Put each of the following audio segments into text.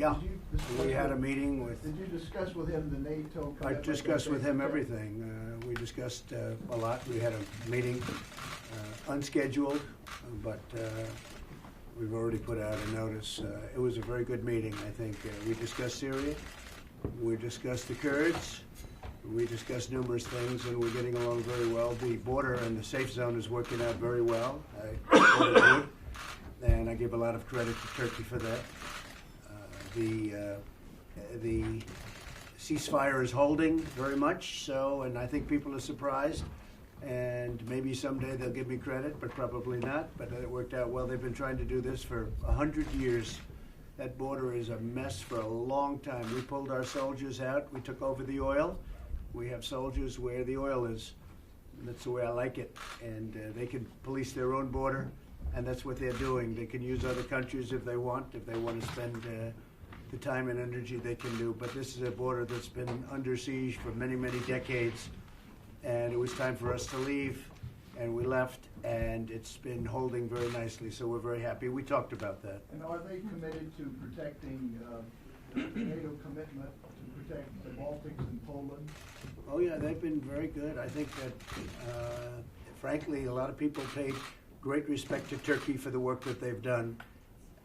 Yeah, we had a meeting with... Did you discuss with him the NATO commitment? I discussed with him everything. We discussed a lot. We had a meeting, unscheduled, but we've already put out a notice. It was a very good meeting, I think. We discussed Syria. We discussed the Kurds. We discussed numerous things, and we're getting along very well. The border and the safe zone is working out very well. And I give a lot of credit to Turkey for that. The ceasefire is holding very much so, and I think people are surprised. And maybe someday they'll give me credit, but probably not. But it worked out well. They've been trying to do this for 100 years. That border is a mess for a long time. We pulled our soldiers out. We took over the oil. We have soldiers where the oil is. That's the way I like it. And they can police their own border, and that's what they're doing. They can use other countries if they want to spend the time and energy they can do. But this is a border that's been under siege for many, many decades. And it was time for us to leave, and we left, and it's been holding very nicely, so we're very happy. We talked about that. And are they committed to protecting the NATO commitment to protect the Baltics and Poland? Oh yeah, they've been very good. I think that, frankly, a lot of people paid great respect to Turkey for the work that they've done,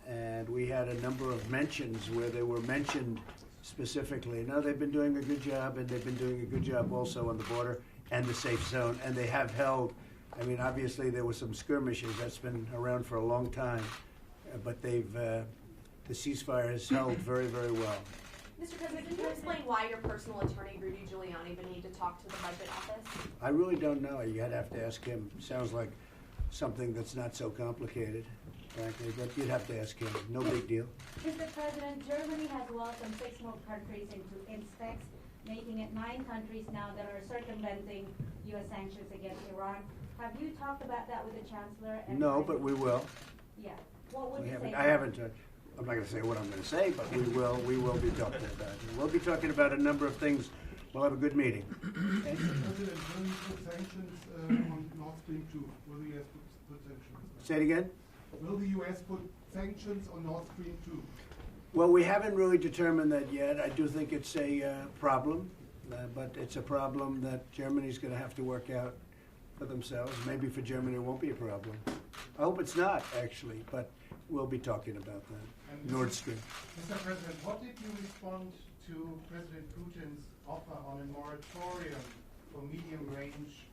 and we had a number of mentions where they were mentioned specifically. No, they've been doing a good job, and they've been doing a good job also on the border and the safe zone, and they have held. I mean, obviously there were some skirmishes. That's been around for a long time, but the ceasefire has held very, very well. Mr. President, can you explain why your personal attorney, Rudy Giuliani, would need to talk to the budget office? I really don't know. You'd have to ask him. Sounds like something that's not so complicated, frankly, but you'd have to ask him. No big deal. Mr. President, Germany has welcomed 6 more countries into INSPEX, making it 9 countries now that are circumventing U.S. sanctions against Iran. Have you talked about that with the Chancellor? No, but we will. Yeah. What would you say? I haven't. I'm not going to say what I'm going to say, but we will. We will be talking about it. We'll be talking about a number of things. We'll have a good meeting. Okay? President, will you put sanctions on Nord Stream 2? Will the U.S. put sanctions? Say it again. Will the U.S. put sanctions on Nord Stream 2? Well, we haven't really determined that yet. I do think it's a problem, but it's a problem that Germany's going to have to work out for themselves. Maybe for Germany it won't be a problem. I hope it's not, actually, but we'll be talking about that. And Nord Stream. Mr. President, what did you respond to President Putin's offer on a moratorium for medium-range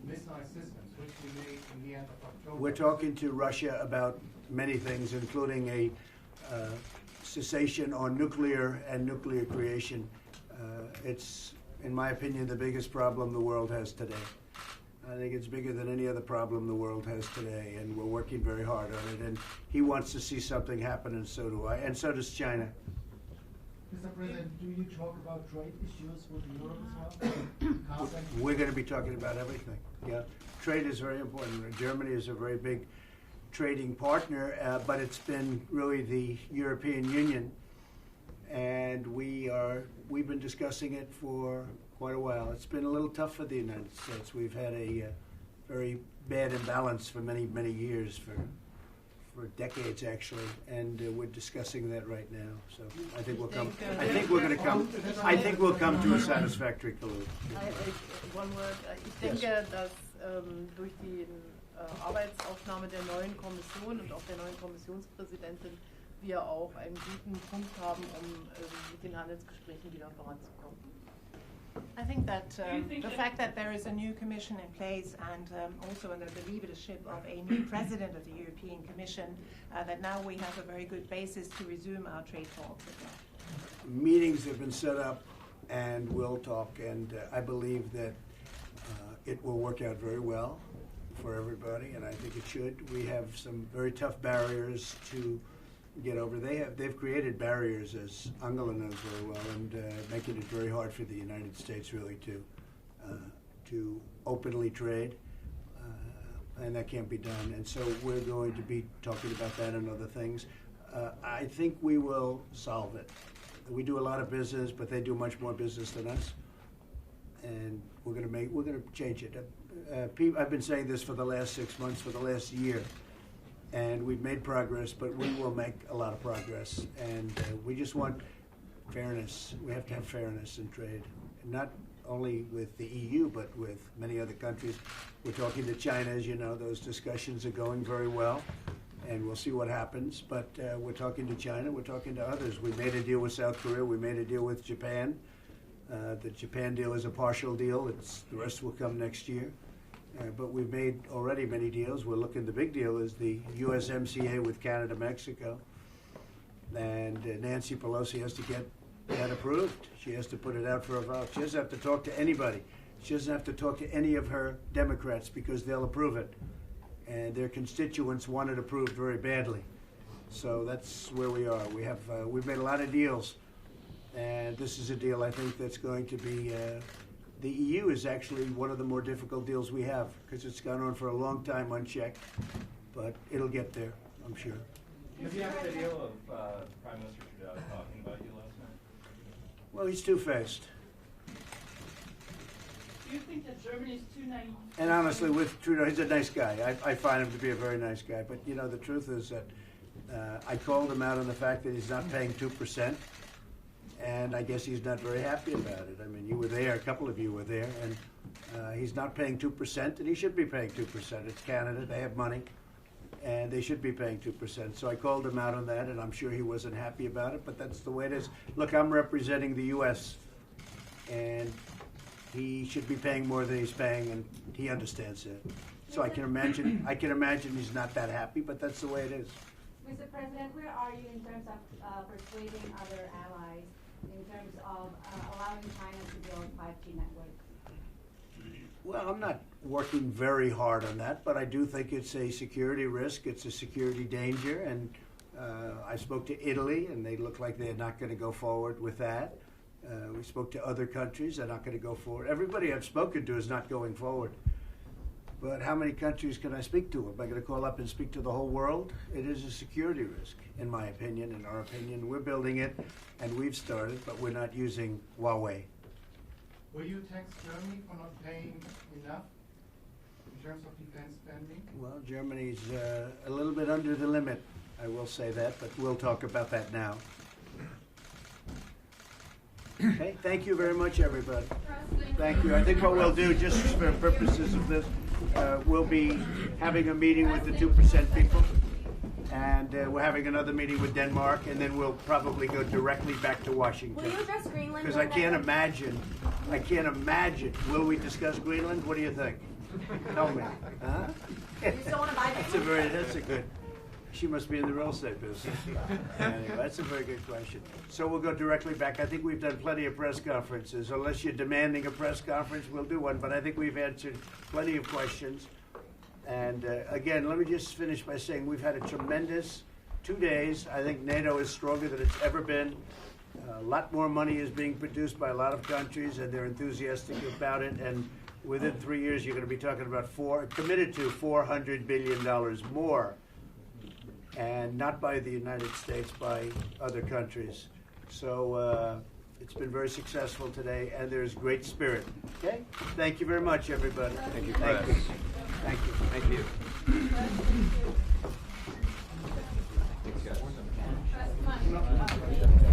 missile systems, which we made in the end of October? We're talking to Russia about many things, including a cessation on nuclear and nuclear creation. It's, in my opinion, the biggest problem the world has today. I think it's bigger than any other problem the world has today, and we're working very hard on it. And he wants to see something happen, and so do I, and so does China. Mr. President, do you talk about trade issues with Europe as well? We're going to be talking about everything. Yeah, trade is very important. Germany is a very big trading partner, but it's been really the European Union, and we've been discussing it for quite a while. It's been a little tough for the United States. We've had a very bad imbalance for many, many years, for decades actually, and we're discussing that right now. So I think we'll come. I think we're going to come. I think we'll come to a satisfactory conclusion. One word. Ich denke, dass durch die Arbeitsaufnahme der neuen Kommission und auch der neuen Kommissionspräsidentin wir auch einen guten Punkt haben, mit den Handelsgesprächen wieder voranzukommen. I think that the fact that there is a new commission in place and also under the leadership of a new president of the European Commission, that now we have a very good basis to resume our trade talks again. Meetings have been set up, and we'll talk, and I believe that it will work out very well for everybody, and I think it should. We have some very tough barriers to get over. They've created barriers, as Angela knows very well, and making it very hard for the United States really to openly trade, and that can't be done. And so we're going to be talking about that and other things. I think we will solve it. We do a lot of business, but they do much more business than us, and we're going to change it. I've been saying this for the last 6 months, for the last year. And we've made progress, but we will make a lot of progress. And we just want fairness. We have to have fairness in trade, not only with the EU, but with many other countries. We're talking to China, as you know. Those discussions are going very well, and we'll see what happens. But we're talking to China. We're talking to others. We made a deal with South Korea. We made a deal with Japan. The Japan deal is a partial deal. The rest will come next year. But we've made already many deals. We're looking, the big deal is the USMCA with Canada, Mexico. And Nancy Pelosi has to get that approved. She has to put it out for a vote. She doesn't have to talk to anybody. She doesn't have to talk to any of her Democrats because they'll approve it. And their constituents want it approved very badly. So that's where we are. We've made a lot of deals. And this is a deal I think that's going to be, the EU is actually one of the more difficult deals we have because it's gone on for a long time unchecked, but it'll get there, I'm sure. Did you have the deal of Prime Minister Trudeau talking about you last night? Well, he's two-faced. Do you think that Germany is too naive? And honestly, with Trudeau, he's a nice guy. I find him to be a very nice guy. But, you know, the truth is that I called him out on the fact that he's not paying 2%. And I guess he's not very happy about it. I mean, you were there, a couple of you were there, and he's not paying 2%, and he should be paying 2%. It's Canada, they have money, and they should be paying 2%. So I called him out on that, and I'm sure he wasn't happy about it, but that's the way it is. Look, I'm representing the U.S., and he should be paying more than he's paying, and he understands that. So I can imagine he's not that happy, but that's the way it is. Mr. President, where are you in terms of persuading other allies in terms of allowing China to build 5G networks? Well, I'm not working very hard on that, but I do think it's a security risk, it's a security danger, and I spoke to Italy, and they look like they're not going to go forward with that. We spoke to other countries, they're not going to go forward. Everybody I've spoken to is not going forward. But how many countries can I speak to? Am I going to call up and speak to the whole world? It is a security risk, in my opinion, in our opinion. We're building it, and we've started, but we're not using Huawei. Will you tax Germany for not paying enough in terms of defense spending? Well, Germany's a little bit under the limit, I will say that, but we'll talk about that now. Okay, thank you very much, everybody. Thank you. I think what we'll do, just for purposes of this, we'll be having a meeting with the 2% people, and we're having another meeting with Denmark, and then we'll probably go directly back to Washington. Will you address Greenland? Because I can't imagine, will we discuss Greenland? What do you think? Tell me. Huh? You still want to buy That's a good, she must be in the real estate business. Anyway, that's a very good question. So we'll go directly back. I think we've done plenty of press conferences. Unless you're demanding a press conference, we'll do one. But I think we've answered plenty of questions. And again, let me just finish by saying we've had a tremendous 2 days. I think NATO is stronger than it's ever been. A lot more money is being produced by a lot of countries, and they're enthusiastic about it. And within 3 years, you're going to be talking about committed to $400 billion more. And not by the United States, by other countries. So it's been very successful today, and there's great spirit. Okay? Thank you very much, everybody. Thank you. Thank you. Thank you. Thank you. Thanks, guys.